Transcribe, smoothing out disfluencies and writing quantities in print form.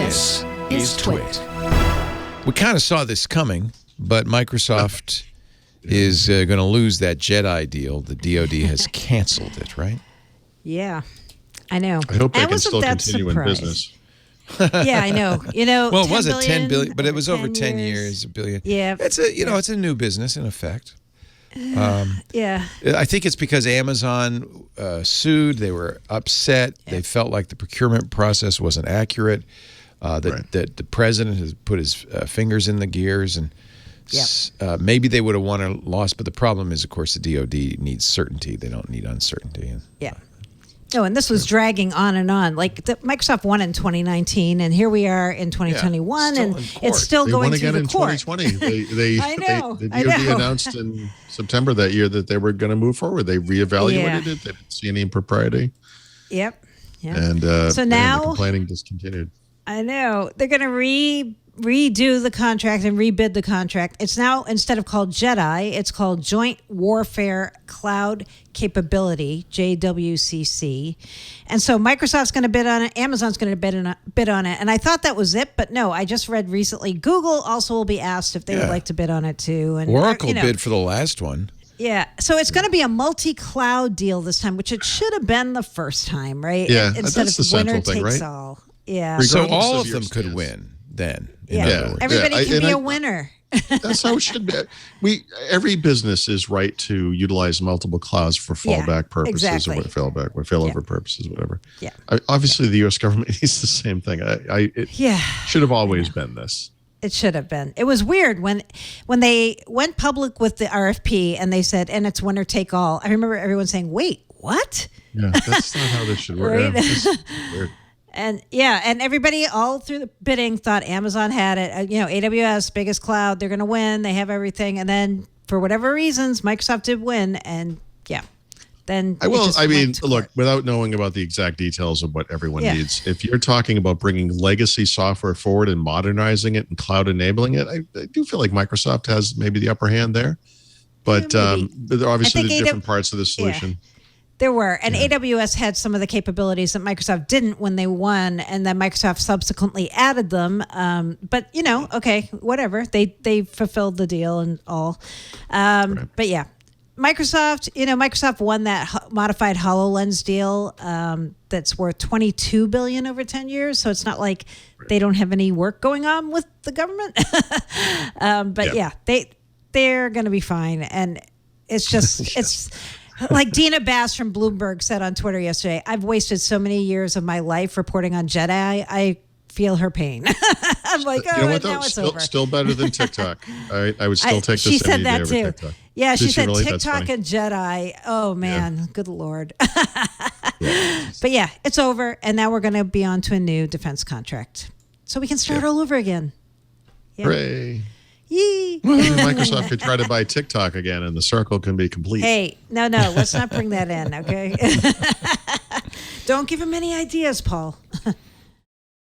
This is TWiT. We kind of saw this coming, but Microsoft is going to lose that JEDI deal. The DoD has canceled it, right? Yeah, I know. I hope they can still continue in business. Yeah, I know. Well, it was a 10 billion, but it was over 10 years, a billion. Yeah, it's a it's a new business in effect. Yeah, I think it's because Amazon sued. They were upset. Yeah. They felt like the procurement process wasn't accurate. That the president has put his fingers in the gears, and maybe they would have won or lost. But the problem is, of course, the DoD needs certainty. They don't need uncertainty. Yeah. No, and this was dragging on and on. Like Microsoft won in 2019, and here we are in 2021, and it's still going through the court. They won again in 2020. I know. The DoD announced in September that year that they were going to move forward. They reevaluated it. They didn't see any impropriety. Yep. And so now the complaining discontinued. I know. They're going to redo the contract and rebid the contract. It's now, instead of called JEDI, it's called Joint Warfare Cloud Capability, JWCC. And so Microsoft's going to bid on it. Amazon's going to bid on it. And I thought that was it, but no, I just read recently Google also will be asked if they would like to bid on it too. And Oracle bid for the last one. Yeah. So it's going to be a multi-cloud deal this time, which it should have been the first time, right? Yeah, instead that's of the winner central thing, takes right? all. Yeah. So all of them could win then. Everybody can be a winner. That's how it should be. Every business is right to utilize multiple clouds for fallback purposes or failover purposes, whatever. Yeah. Obviously, the U.S. government needs the same thing. It should have always been this. It should have been. It was weird when they went public with the RFP and they said, and it's winner take all. I remember everyone saying, "Wait, what?" Yeah, that's not how this should work. Right? Yeah, weird. And everybody all through the bidding thought Amazon had it. AWS, biggest cloud, they're going to win. They have everything. And then for whatever reasons, Microsoft did win. And then look, without knowing about the exact details of what everyone needs, if you're talking about bringing legacy software forward and modernizing it and cloud enabling it, I do feel like Microsoft has maybe the upper hand there. But there are obviously the different parts of the solution. Yeah. There were, and AWS had some of the capabilities that Microsoft didn't when they won, and then Microsoft subsequently added them. But okay, whatever. They fulfilled the deal and all. But yeah, Microsoft won that modified HoloLens deal that's worth $22 billion over 10 years. So it's not like they don't have any work going on with the government. They're going to be fine, and it's just it's. Like Dina Bass from Bloomberg said on Twitter yesterday, I've wasted so many years of my life reporting on JEDI. I feel her pain. I'm like, now it's over. Still better than TikTok. I would still take this. She said that over too. TikTok. Yeah, she said really? TikTok and JEDI. Oh man, good Lord. But yeah, it's over, and now we're going to be on to a new defense contract, so we can start all over again. Yeah. Hooray! Yee. Microsoft could try to buy TikTok again, and the circle can be complete. Hey, no, let's not bring that in, okay? Don't give him any ideas, Paul.